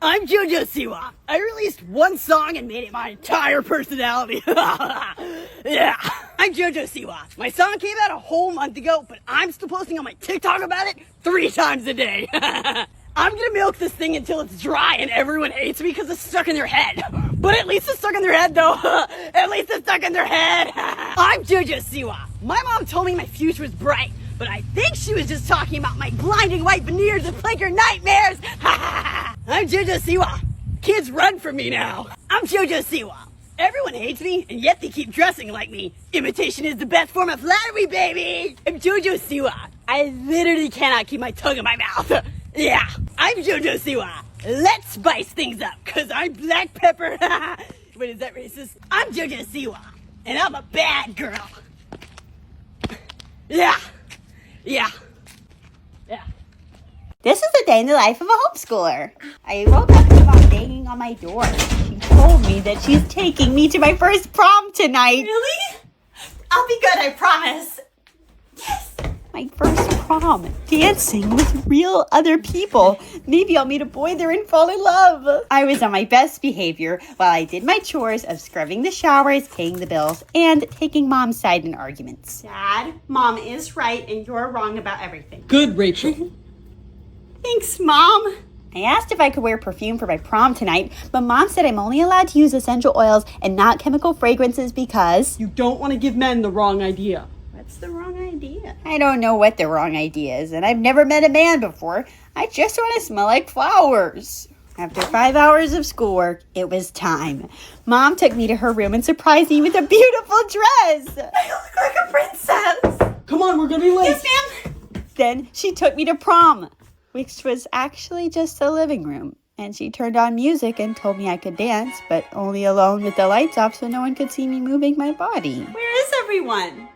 I'm JoJo Siwa. I released one song and made it my entire personality. Yeah, I'm JoJo Siwa. My song came out a whole month ago, but I'm still posting on my TikTok about it 3 times a day. I'm gonna milk this thing until it's dry and everyone hates me because it's stuck in their head. But at least it's stuck in their head though. At least it's stuck in their head. I'm JoJo Siwa. My mom told me my future was bright, but I think she was just talking about my blinding white veneers and plague your nightmares. I'm JoJo Siwa. Kids run from me now. I'm JoJo Siwa. Everyone hates me, and yet they keep dressing like me. Imitation is the best form of flattery, baby. I'm JoJo Siwa. I literally cannot keep my tongue in my mouth. Yeah, I'm JoJo Siwa. Let's spice things up, cause I'm black pepper. Wait, is that racist? I'm JoJo Siwa, and I'm a bad girl. Yeah. This is a day in the life of a homeschooler. I woke up to mom banging on my door. She told me that she's taking me to my first prom tonight. Really? I'll be good, I promise. Yes! My first prom. Dancing with real other people. Maybe I'll meet a boy there and fall in love. I was on my best behavior while I did my chores of scrubbing the showers, paying the bills, and taking mom's side in arguments. Dad, Mom is right and you're wrong about everything. Good, Rachel. Thanks, Mom. I asked if I could wear perfume for my prom tonight, but mom said I'm only allowed to use essential oils and not chemical fragrances because... You don't want to give men the wrong idea. What's the wrong idea? I don't know what the wrong idea is, and I've never met a man before. I just want to smell like flowers. After 5 hours of schoolwork, it was time. Mom took me to her room and surprised me with a beautiful dress. I look like a princess. Come on, we're gonna be late. Yes, ma'am. Then she took me to prom, which was actually just a living room. And she turned on music and told me I could dance, but only alone with the lights off so no one could see me moving my body. Where is everyone?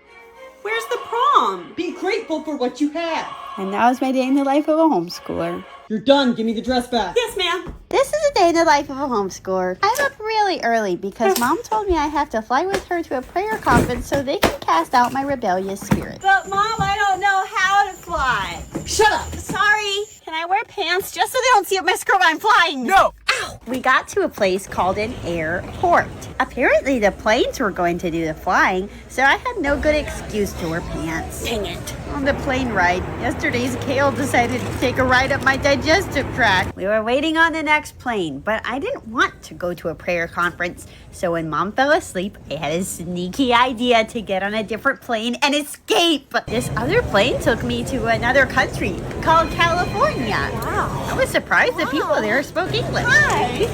Where's the prom? Be grateful for what you have. And that was my day in the life of a homeschooler. You're done. Give me the dress back. Yes, ma'am. This is a day in the life of a homeschooler. I'm up really early because mom told me I have to fly with her to a prayer conference so they can cast out my rebellious spirit. But Mom, I don't know how to fly. Shut up. Sorry. Can I wear pants just so they don't see up my skirt while I'm flying? No. Ow. We got to a place called an airport. Apparently the planes were going to do the flying, so I had no good excuse to wear pants. Dang it. On the plane ride, yesterday's Kale decided to take a ride up my digestive tract. We were waiting on the next plane, but I didn't want to go to a prayer conference. So when mom fell asleep, I had a sneaky idea to get on a different plane and escape. This other plane took me to another country called California. Wow. I was surprised the people there spoke English. Hi.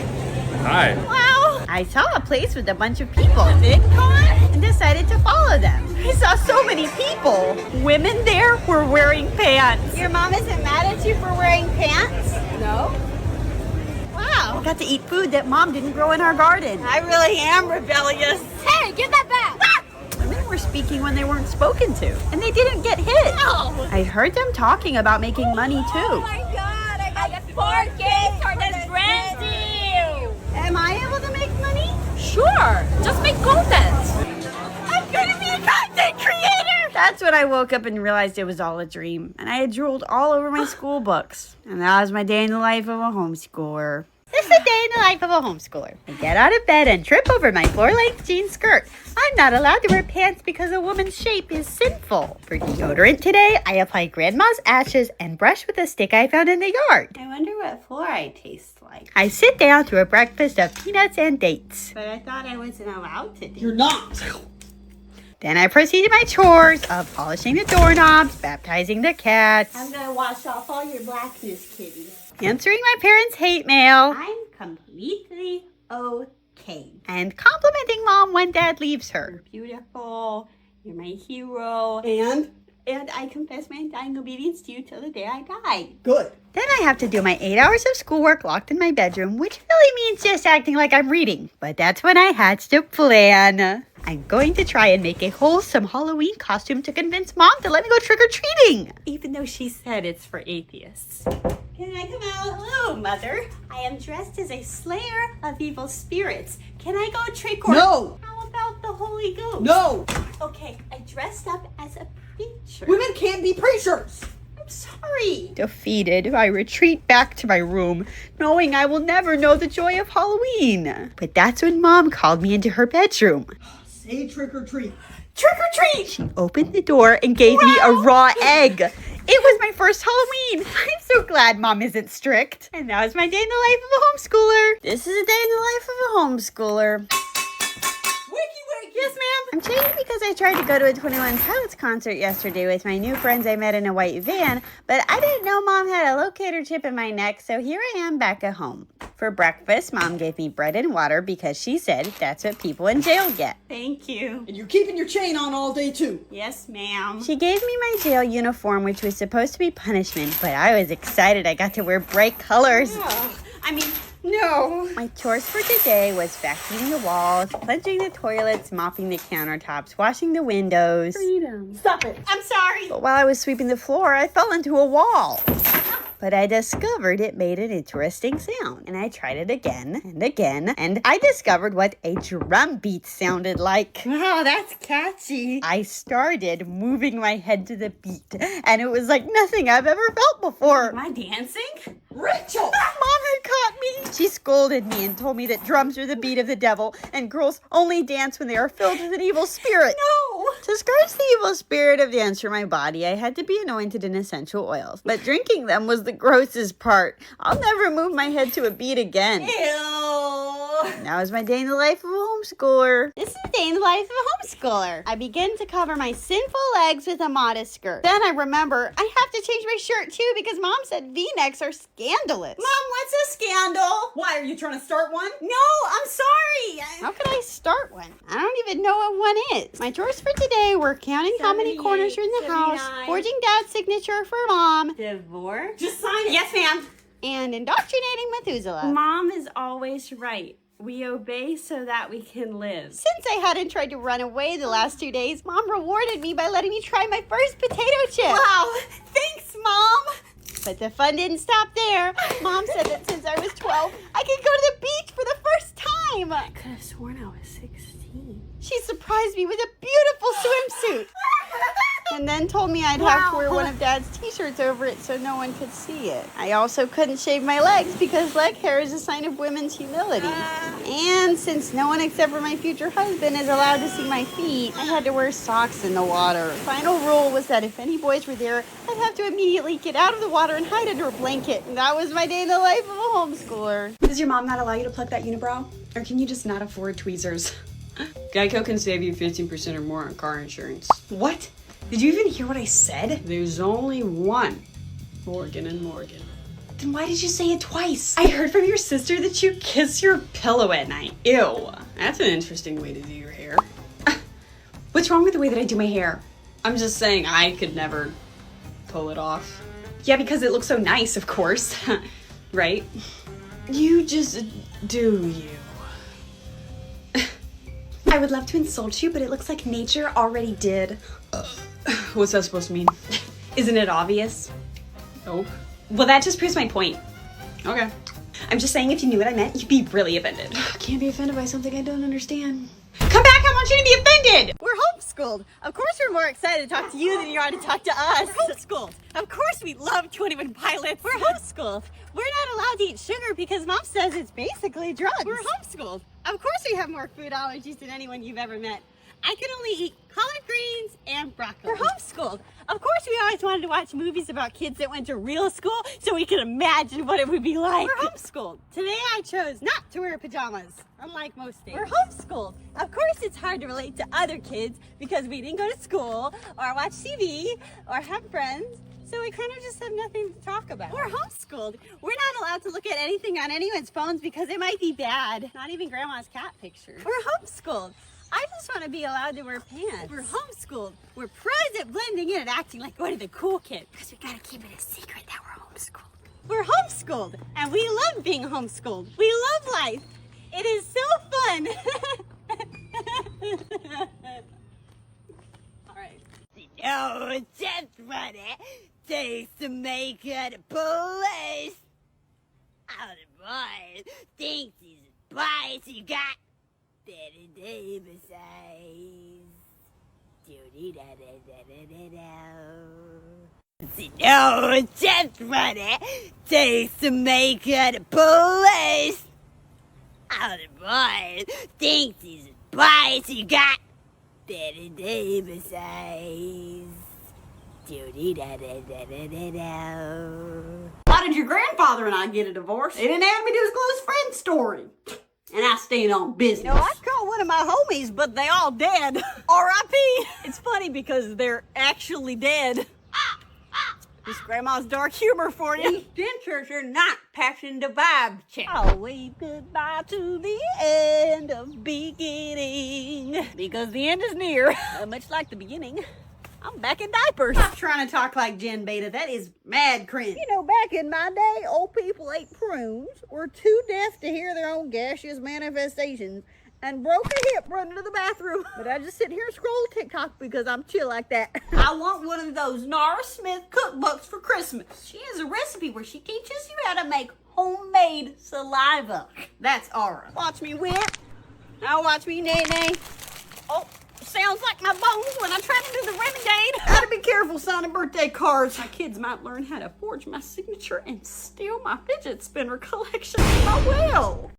Hi. Wow. I saw a place with a bunch of people VidCon? and decided to follow them. I saw so many people. Women there were wearing pants. Your mom isn't mad at you for wearing pants? No? Wow. I got to eat food that mom didn't grow in our garden. I really am rebellious. Hey, give that back! Women were speaking when they weren't spoken to, and they didn't get hit. No. I heard them talking about making money too. Oh my God, I got 4 gigs for this brand deal. Am I able to make money? Sure, just make content. I'm gonna be a content creator. That's when I woke up and realized it was all a dream, and I had drooled all over my school books. And that was my day in the life of a homeschooler. This is a day in the life of a homeschooler. I get out of bed and trip over my floor-length jean skirt. I'm not allowed to wear pants because a woman's shape is sinful. For deodorant today, I apply grandma's ashes and brush with a stick I found in the yard. I wonder what fluoride tastes like. I sit down to a breakfast of peanuts and dates. But I thought I wasn't allowed to do. You're not. Then I proceed to my chores of polishing the doorknobs, baptizing the cats, I'm gonna wash off all your blackness, kitty. answering my parents' hate mail, I'm completely okay. and complimenting mom when dad leaves her. You're beautiful. You're my hero. And I confess my undying obedience to you till the day I die. Good. Then I have to do my 8 hours of schoolwork locked in my bedroom, which really means just acting like I'm reading. But that's when I hatched a plan. I'm going to try and make a wholesome Halloween costume to convince mom to let me go trick-or-treating. Even though she said it's for atheists. Can I come out? Hello, Mother. I am dressed as a slayer of evil spirits. Can I go trick or... No. How about the Holy Ghost? No. Okay, I dressed up as a preacher. Women can't be preachers. I'm sorry. Defeated, I retreat back to my room, knowing I will never know the joy of Halloween. But that's when Mom called me into her bedroom. Say trick or treat. Trick or treat! She opened the door and gave me a raw egg. It was my first Halloween. I'm so glad Mom isn't strict. And that was my day in the life of a homeschooler. This is a day in the life of a homeschooler. Yes, ma'am. I'm changing because I tried to go to a 21 Pilots concert yesterday with my new friends I met in a white van, but I didn't know Mom had a locator chip in my neck, so here I am back at home. For breakfast, Mom gave me bread and water because she said that's what people in jail get. Thank you. And you're keeping your chain on all day, too. Yes, ma'am. She gave me my jail uniform, which was supposed to be punishment, but I was excited I got to wear bright colors. No. My chores for today was vacuuming the walls, cleansing the toilets, mopping the countertops, washing the windows. Freedom. Stop it. I'm sorry. But while I was sweeping the floor, I fell into a wall. But I discovered it made an interesting sound. And I tried it again and again. And I discovered what a drum beat sounded like. Wow, that's catchy. I started moving my head to the beat. And it was like nothing I've ever felt before. Am I dancing? Rachel! Mom had caught me. She scolded me and told me that drums are the beat of the devil. And girls only dance when they are filled with an evil spirit. No. To scourge the evil spirit of dance from my body, I had to be anointed in essential oils. But drinking them was the grossest part. I'll never move my head to a beat again. Ew. That was my day in the life of a homeschooler. This is the day in the life of a homeschooler. I begin to cover my sinful legs with a modest skirt. Then I remember I have to change my shirt too because Mom said V-necks are scandalous. Mom, what's a scandal? Why, are you trying to start one? No, I'm sorry. How could I start one? I don't even know what one is. My chores for today were counting how many corners are in the house, 79. forging Dad's signature for Mom, Divorce? Just sign it. yes, ma'am, and indoctrinating Methuselah. Mom is always right. We obey so that we can live. Since I hadn't tried to run away the last 2 days, Mom rewarded me by letting me try my first potato chip. Wow, thanks, Mom. But the fun didn't stop there. Mom said that since I was 12, I could go to the beach for the first time. I could have sworn I was 16. She surprised me with a beautiful swimsuit. And then told me I'd have to wear one of Dad's t-shirts over it so no one could see it. I also couldn't shave my legs because leg hair is a sign of women's humility. And since no one except for my future husband is allowed to see my feet, I had to wear socks in the water. Final rule was that if any boys were there, I'd have to immediately get out of the water and hide under a blanket. And that was my day in the life of a homeschooler. Does your mom not allow you to pluck that unibrow? Or can you just not afford tweezers? Geico can save you 15% or more on car insurance. What? Did you even hear what I said? There's only one. Morgan & Morgan. Then why did you say it twice? I heard from your sister that you kiss your pillow at night. Ew. That's an interesting way to do your hair. What's wrong with the way that I do my hair? I'm just saying I could never pull it off. Yeah, because it looks so nice, of course. Right? You just do you. I would love to insult you, but it looks like nature already did. What's that supposed to mean? Isn't it obvious? Nope. Well, that just proves my point. Okay. I'm just saying if you knew what I meant, you'd be really offended. Can't be offended by something I don't understand. Come back, I want you to be offended! We're homeschooled. Of course we're more excited to talk to you than you are to talk to us. We're homeschooled. Of course we love 21 Pilots. We're homeschooled. We're not allowed to eat sugar because Mom says it's basically drugs. We're homeschooled. Of course we have more food allergies than anyone you've ever met. I can only eat collard greens and broccoli. We're homeschooled. Of course we always wanted to watch movies about kids that went to real school so we could imagine what it would be like. We're homeschooled. Today I chose not to wear pajamas, unlike most days. We're homeschooled. Of course it's hard to relate to other kids because we didn't go to school or watch TV or have friends. So we kind of just have nothing to talk about. We're homeschooled. We're not allowed to look at anything on anyone's phones because it might be bad. Not even grandma's cat picture. We're homeschooled. I just want to be allowed to wear pants. We're homeschooled. We're pros at blending in and acting like one of the cool kids. Because we gotta keep it a secret that we're homeschooled. We're homeschooled. And we love being homeschooled. We love life. It is so fun. All right. Oh, it's just funny. Taste to make it police. Out of boy. Thinks he's a spice. You got Betty Davis eyes. Do-dee-da-da-da-da-da-da. No, it's just funny. Takes to make it a police. All the boys thinks he's a spice. He got better Davis eyes. Why did your grandfather and I get a divorce? They didn't add me to his close friend story. And I stayed on business. No, I called one of my homies, but they all dead. R.I.P. It's funny because they're actually dead. Just grandma's dark humor for you. Dentures are not passing the vibe check. I'll wave goodbye to the end of beginning. Because the end is near. Much like the beginning, I'm back in diapers. Stop trying to talk like Jen Beta. That is mad cringe. You know, back in my day, old people ate prunes, were too deaf to hear their own gaseous manifestations, and broke a hip running to the bathroom. But I just sit here and scroll TikTok because I'm chill like that. I want one of those Nara Smith cookbooks for Christmas. She has a recipe where she teaches you how to make homemade saliva. That's Aura. Watch me whip. Now watch me nay-nay. Oh, sounds like my bones when I try to do the renegade. Gotta be careful signing birthday cards. My kids might learn how to forge my signature and steal my fidget spinner collection as well.